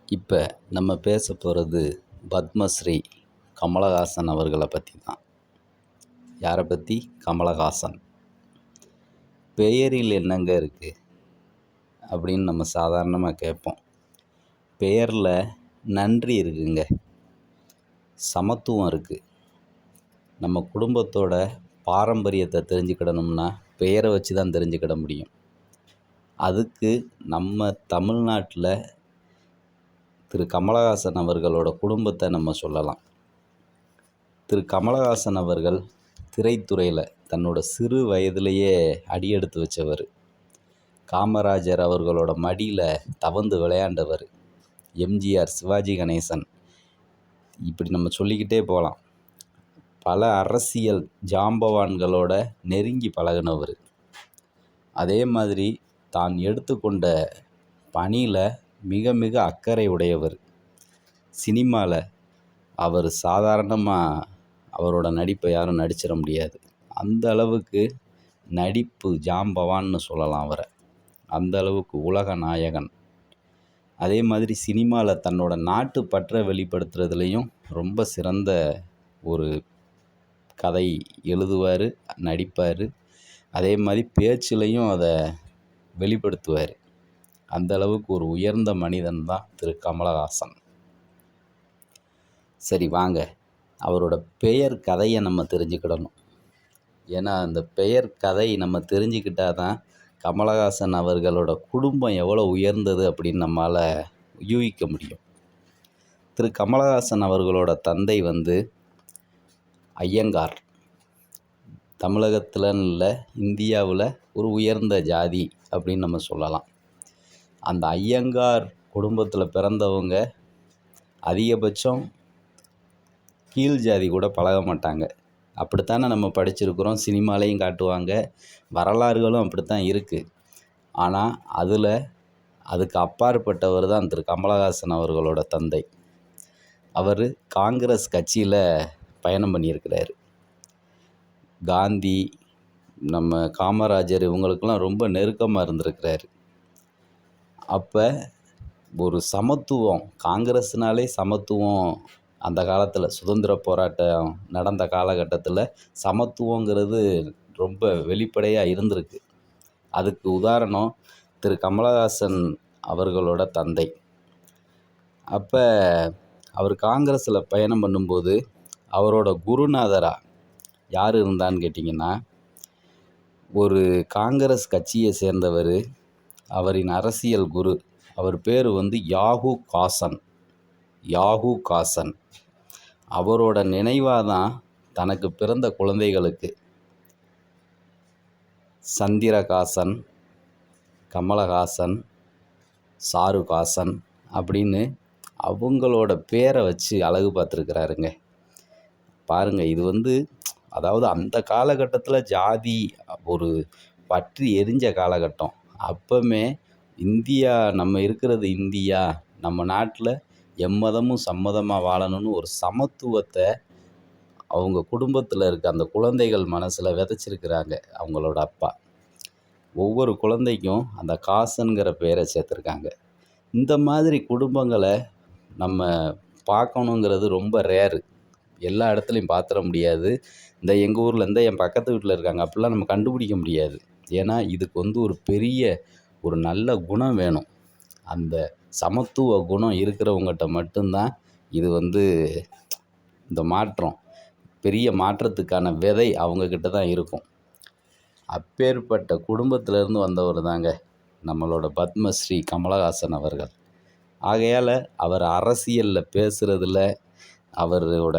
இப்போ நம்ம பேச போகிறது பத்மஸ்ரீ கமலஹாசன் அவர்களை பற்றி தான். யாரை பற்றி? கமலஹாசன். பெயரில் என்னங்க இருக்குது அப்படின்னு நம்ம சாதாரணமாக கேட்போம். பெயரில் நன்றி இருக்குங்க, சமத்துவம் இருக்குது. நம்ம குடும்பத்தோட பாரம்பரியத்தை தெரிஞ்சுக்கிடணும்னா பெயரை வச்சு தான் தெரிஞ்சுக்கிட முடியும். அதுக்கு நம்ம தமிழ்நாட்டில் திரு கமலஹாசன் அவர்களோட குடும்பத்தை நம்ம சொல்லலாம். திரு கமலஹாசன் அவர்கள் திரைத்துறையில் தன்னோட சிறு வயதிலேயே அடியெடுத்து வச்சவர். காமராஜர் அவர்களோட மடியில் தவந்து விளையாண்டவர். எம்ஜிஆர், சிவாஜி கணேசன், இப்படி நம்ம சொல்லிக்கிட்டே போகலாம். பல அரசியல் ஜாம்பவான்களோட நெருங்கி பழகினவர். அதே மாதிரி தான் எடுத்துக்கொண்ட பணியில் மிக மிக அக்கறை உடையவர். சினிமாவில் அவர் சாதாரணமாக அவரோட நடிப்பை யாரும் நடிச்சிட முடியாது. அந்த அளவுக்கு நடிப்பு ஜாம்பவான்னு சொல்லலாம் அவரை. அந்த அளவுக்கு உலக நாயகன். அதே மாதிரி சினிமாவில் தன்னோட நாட்டு பற்றை வெளிப்படுத்துறதுலேயும் ரொம்ப சிறந்த ஒரு கதை எழுதுவார், நடிப்பார். அதே மாதிரி பேச்சிலையும் அதை வெளிப்படுத்துவார். அந்த அளவுக்கு ஒரு உயர்ந்த மனிதன் தான் திரு கமலஹாசன். சரி, வாங்க அவரோட பெயர் கதையை நம்ம தெரிஞ்சுக்கிடணும். ஏன்னா அந்த பெயர் கதை நம்ம தெரிஞ்சுக்கிட்டால் தான் கமலஹாசன் அவர்களோட குடும்பம் எவ்வளோ உயர்ந்தது அப்படின்னு நம்மளால் யூகிக்க முடியும். திரு கமலஹாசன் அவர்களோட தந்தை ஐயங்கார். தமிழகத்தில் இல்லை, இந்தியாவில் ஒரு உயர்ந்த ஜாதி அப்படின்னு நம்ம சொல்லலாம். அந்த ஐயங்கார் குடும்பத்தில் பிறந்தவங்க அதிகபட்சம் கீழ் ஜாதி கூட பழக மாட்டாங்க. அப்படித்தானே நம்ம படிச்சிருக்கிறோம், சினிமாலையும் காட்டுவாங்க, வரலாறுகளும் அப்படித்தான் இருக்குது. ஆனால் அதுக்கு அப்பாற்பட்டவர் தான் திரு கமலஹாசன் அவர்களோட தந்தை. அவர் காங்கிரஸ் கட்சியில் பயணம் பண்ணியிருக்கிறார். காந்தி, நம்ம காமராஜர் இவங்களுக்கெல்லாம் ரொம்ப நெருக்கமாக இருந்திருக்கிறாரு. அப்போ ஒரு சமத்துவம், காங்கிரஸ்னாலே சமத்துவம், அந்த காலத்தில் சுதந்திர போராட்டம் நடந்த காலகட்டத்தில் சமத்துவங்கிறது ரொம்ப வெளிப்படையாக இருந்திருக்கு. அதுக்கு உதாரணம் திரு கமலஹாசன் அவர்களோட தந்தை. அப்போ அவர் காங்கிரஸில் பயணம் பண்ணும்போது அவரோட குருநாதராக யார் இருந்தான்னு கேட்டிங்கன்னா, ஒரு காங்கிரஸ் கட்சியை சேர்ந்தவர், அவரின் அரசியல் குரு. அவர் பேர் யாகு காசன். அவரோட நினைவாக தான் தனக்கு பிறந்த குழந்தைகளுக்கு சந்திரகாசன், கமலஹாசன், சாருகாசன் அப்படின்னு அவங்களோட பேரை வச்சு அழகு பார்த்துருக்கிறாருங்க. பாருங்கள், இது அதாவது அந்த காலகட்டத்தில் ஜாதி ஒரு பற்றி எரிஞ்ச காலகட்டம். அப்போமே இந்தியா, நம்ம இருக்கிறது இந்தியா, நம்ம நாட்டில் எம்மதமும் சம்மதமாக வாழணும்னு ஒரு சமத்துவத்தை அவங்க குடும்பத்தில் இருக்க அந்த குழந்தைகள் மனசில் விதைச்சிருக்கிறாங்க அவங்களோட அப்பா. ஒவ்வொரு குழந்தைக்கும் அந்த காசன்கிற பெயரை சேர்த்துருக்காங்க. இந்த மாதிரி குடும்பங்களை நம்ம பார்க்கணுங்கிறது ரொம்ப ரேரு. எல்லா இடத்துலையும் பார்த்துட முடியாது. இந்த எங்கள் ஊரில் என் பக்கத்து வீட்டில் இருக்காங்க அப்படிலாம் நம்ம கண்டுபிடிக்க முடியாது. ஏன்னா இதுக்கு ஒரு பெரிய ஒரு நல்ல குணம் வேணும். அந்த சமத்துவ குணம் இருக்கிறவங்ககிட்ட மட்டும்தான் இது இந்த மாற்றம், பெரிய மாற்றத்துக்கான விதை அவங்கக்கிட்ட தான் இருக்கும். அப்பேற்பட்ட குடும்பத்திலேருந்து வந்தவர் தாங்க நம்மளோட பத்மஸ்ரீ கமலஹாசன் அவர்கள். ஆகையால் அவர் அரசியலில் பேசுகிறதுல அவரோட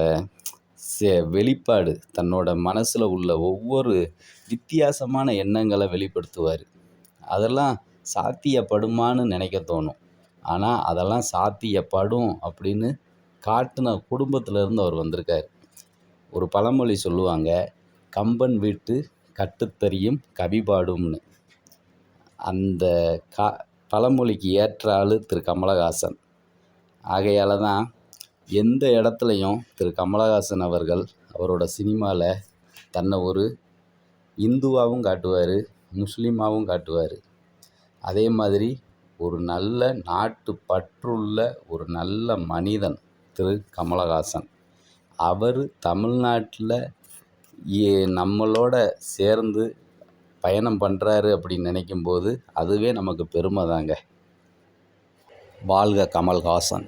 வெளிப்பாடு, தன்னோட மனசில் உள்ள ஒவ்வொரு வித்தியாசமான எண்ணங்களை வெளிப்படுத்துவார். அதெல்லாம் சாத்தியப்படுமான்னு நினைக்க தோணும். ஆனால் அதெல்லாம் சாத்தியப்படும் அப்படின்னு காட்டின குடும்பத்திலேருந்து அவர் வந்திருக்கார். ஒரு பழமொழி சொல்லுவாங்க, கம்பன் வீட்டு கட்டுத்தறியும் கவிபாடும்னு. அந்த பழமொழிக்கு ஏற்ற ஆள் திரு கமலஹாசன். ஆகையால் தான் எந்த இடத்துலையும் திரு கமலஹாசன் அவர்கள் அவரோட சினிமாவில் தன்னை ஒரு இந்துவாகவும் காட்டுவார், முஸ்லீமாகவும் காட்டுவார். அதே மாதிரி ஒரு நல்ல நாட்டுப்பற்றுள்ள ஒரு நல்ல மனிதன் திரு கமலஹாசன். அவர் தமிழ்நாட்டில் நம்மளோட சேர்ந்து பயணம் பண்ணுறாரு அப்படின்னு நினைக்கும்போது அதுவே நமக்கு பெருமை தாங்க. வாழ்க கமல்ஹாசன்.